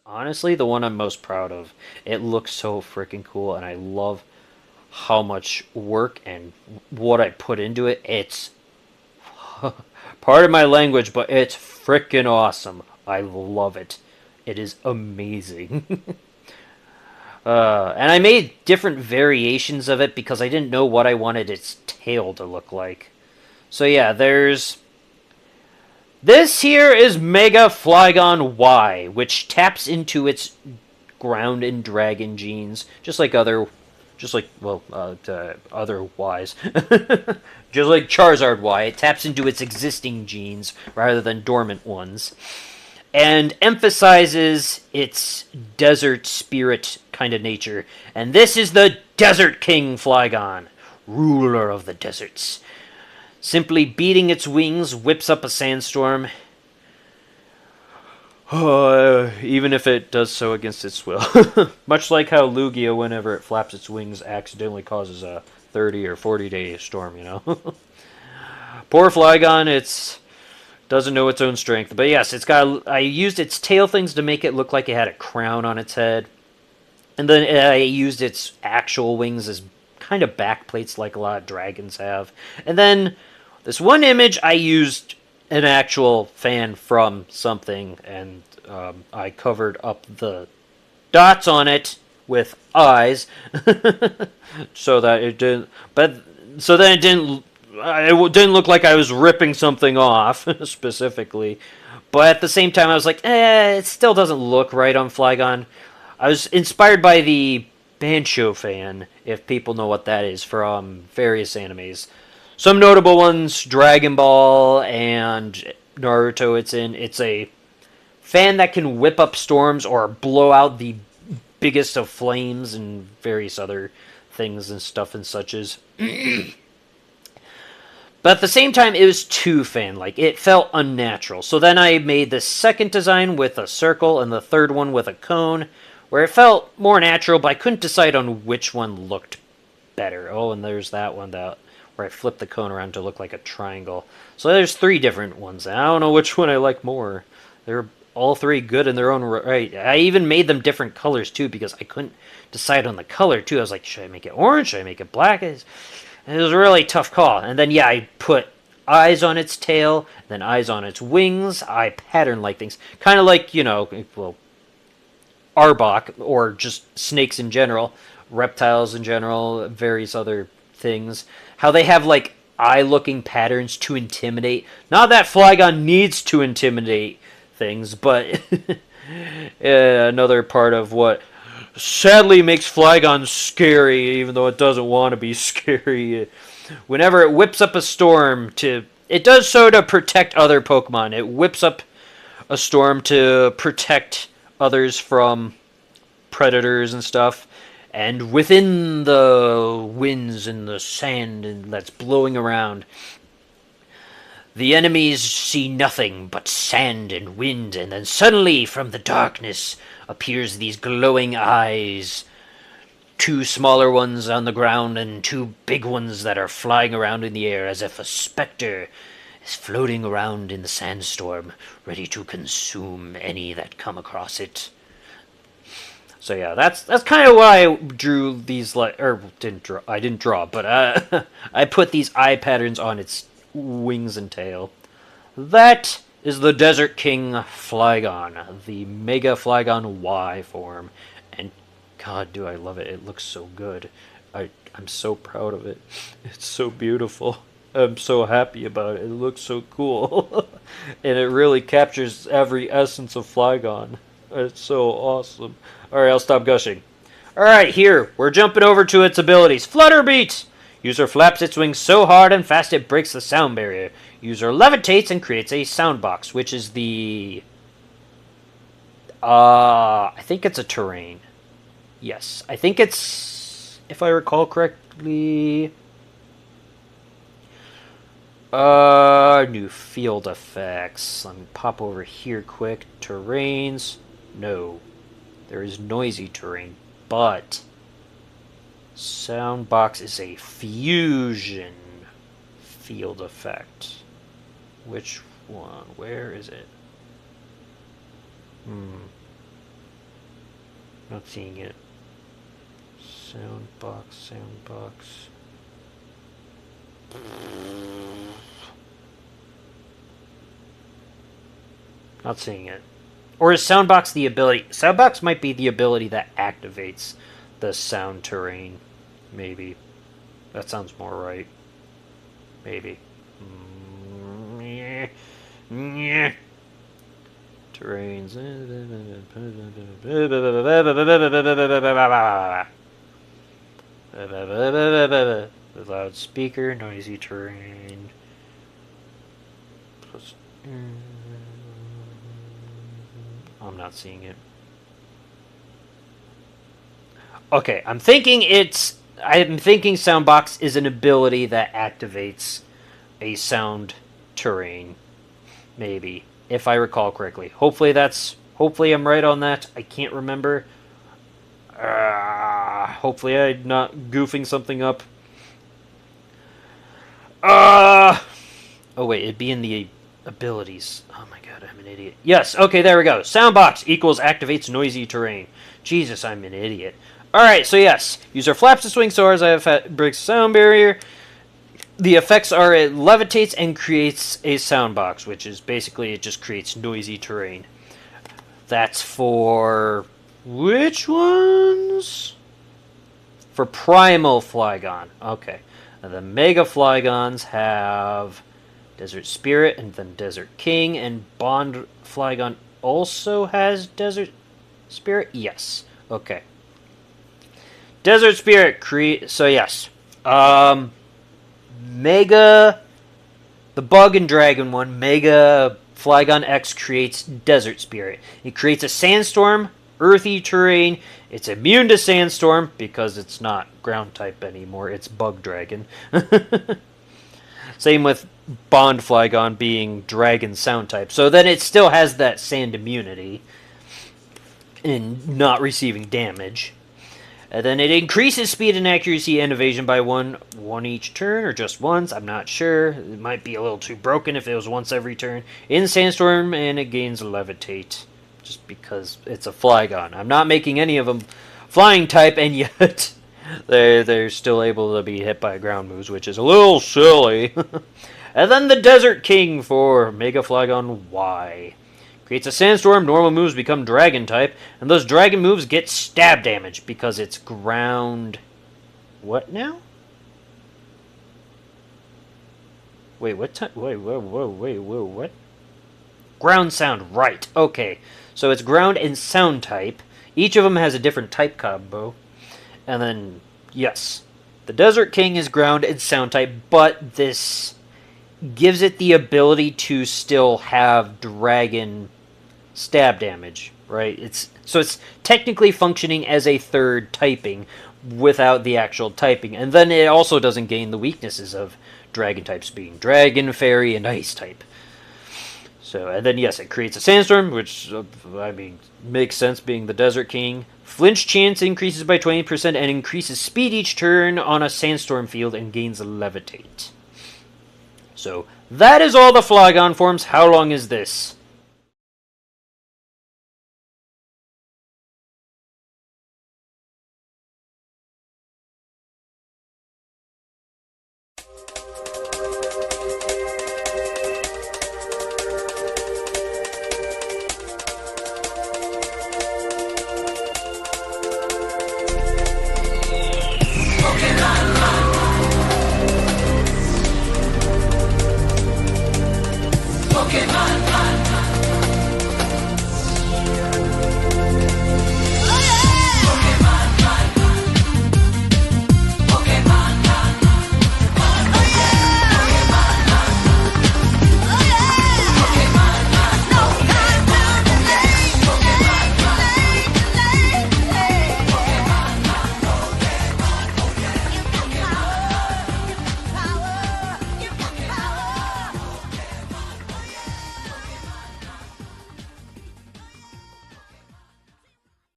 honestly the one I'm most proud of. It looks so freaking cool, and I love how much work and what I put into it. It's part of my language, but it's freaking awesome. I love it. It is amazing. And I made different variations of it because I didn't know what I wanted its tail to look like. So yeah, there's this here is Mega Flygon Y, which taps into its ground and dragon genes, just like well, other Ys, just like Charizard Y. It taps into its existing genes rather than dormant ones, and emphasizes its desert spirit kind of nature. And this is the Desert King Flygon, ruler of the deserts. Simply beating its wings whips up a sandstorm, even if it does so against its will. Much like how Lugia, whenever it flaps its wings, accidentally causes a 30 or 40-day storm, you know? Poor Flygon, it's doesn't know its own strength. But yes, it's got. I used its tail things to make it look like it had a crown on its head. And then I used its actual wings as kind of backplates like a lot of dragons have. And then this one image, I used an actual fan from something, and I covered up the dots on it with eyes, so that it didn't. But so then it didn't. It didn't look like I was ripping something off specifically. But at the same time, I was like, it still doesn't look right on Flygon. I was inspired by the Bancho fan, if people know what that is, from various animes. Some notable ones, Dragon Ball and Naruto. It's a fan that can whip up storms or blow out the biggest of flames and various other things and stuff and such as. But at the same time, it was too fan-like. It felt unnatural. So then I made the second design with a circle and the third one with a cone, where it felt more natural, but I couldn't decide on which one looked better. Oh, and there's that one where I flipped the cone around to look like a triangle. So there's three different ones. I don't know which one I like more. They're all three good in their own right. I even made them different colors too because I couldn't decide on the color too. I was like, should I make it orange? Should I make it black? It was a really tough call. And then yeah, I put eyes on its tail, then eyes on its wings. I pattern like things, kind of like well, Arbok or just snakes in general, reptiles in general, various other things. How they have like eye-looking patterns to intimidate. Not that Flygon needs to intimidate things, but another part of what sadly makes Flygon scary, even though it doesn't want to be scary. Whenever it whips up a storm, it does so to protect other Pokemon. It whips up a storm to protect others from predators and stuff. And within the winds and the sand that's blowing around, the enemies see nothing but sand and wind, and then suddenly from the darkness appears these glowing eyes. Two smaller ones on the ground and two big ones that are flying around in the air as if a specter is floating around in the sandstorm, ready to consume any that come across it. So yeah, that's kind of why I drew these I didn't draw, but I put these eye patterns on its wings and tail. That is the Desert King Flygon, the Mega Flygon Y form, and God, do I love it! It looks so good. I'm so proud of it. It's so beautiful. I'm so happy about it. It looks so cool, and it really captures every essence of Flygon. It's so awesome. Alright, I'll stop gushing. Alright, here, we're jumping over to its abilities. Flutter Beat! User flaps its wings so hard and fast it breaks the sound barrier. User levitates and creates a sound box, which is the... I think it's a terrain. Yes, I think it's... If I recall correctly... New field effects. Let me pop over here quick. Terrains. No. There is noisy terrain, but Soundbox is a fusion field effect. Which one? Where is it? Not seeing it. Soundbox. Not seeing it. Or is soundbox the ability? Soundbox might be the ability that activates the sound terrain. Maybe. That sounds more right. Maybe. Terrains. Loudspeaker, noisy terrain. I'm not seeing it. Okay, I'm thinking soundbox is an ability that activates a sound terrain. Maybe, if I recall correctly. Hopefully I'm right on that. I can't remember. Hopefully I'm not goofing something up. Oh wait, it'd be in the abilities. Oh my god, I'm an idiot. Yes, okay, there we go. Soundbox equals activates noisy terrain. Jesus, I'm an idiot. Alright, so yes. User flaps to swing so hard as it breaks sound barrier. The effects are it levitates and creates a soundbox, which is basically it just creates noisy terrain. That's for which ones? For Primal Flygon. Okay. And the Mega Flygons have Desert Spirit and then Desert King, and Bond Flygon also has Desert Spirit? Yes. Okay. Desert Spirit create. So yes. Mega, the Bug and Dragon one, Mega Flygon X creates Desert Spirit. It creates a sandstorm, earthy terrain. It's immune to sandstorm because it's not ground type anymore. It's Bug Dragon. Same with Bond Flygon being Dragon sound type. So then it still has that sand immunity and not receiving damage. And then it increases speed and accuracy and evasion by one each turn, or just once. I'm not sure. It might be a little too broken if it was once every turn. In Sandstorm, and it gains Levitate, just because it's a Flygon. I'm not making any of them flying type, and yet they're still able to be hit by ground moves, which is a little silly. And then the Desert King for Mega Flygon Y. Creates a sandstorm, normal moves become dragon type, and those dragon moves get stab damage because it's ground. What now? Wait, what time? Wait, whoa, what? Ground sound, right. Okay. So it's ground and sound type. Each of them has a different type combo. And then, yes. The Desert King is ground and sound type, but this gives it the ability to still have dragon stab damage, right? It's technically functioning as a third typing without the actual typing, and then it also doesn't gain the weaknesses of dragon types being dragon, fairy, and ice type. So, and then yes, it creates a sandstorm, which makes sense being the Desert King. Flinch chance increases by 20% and increases speed each turn on a sandstorm field and gains levitate. So that is all the Flygon forms. How long is this?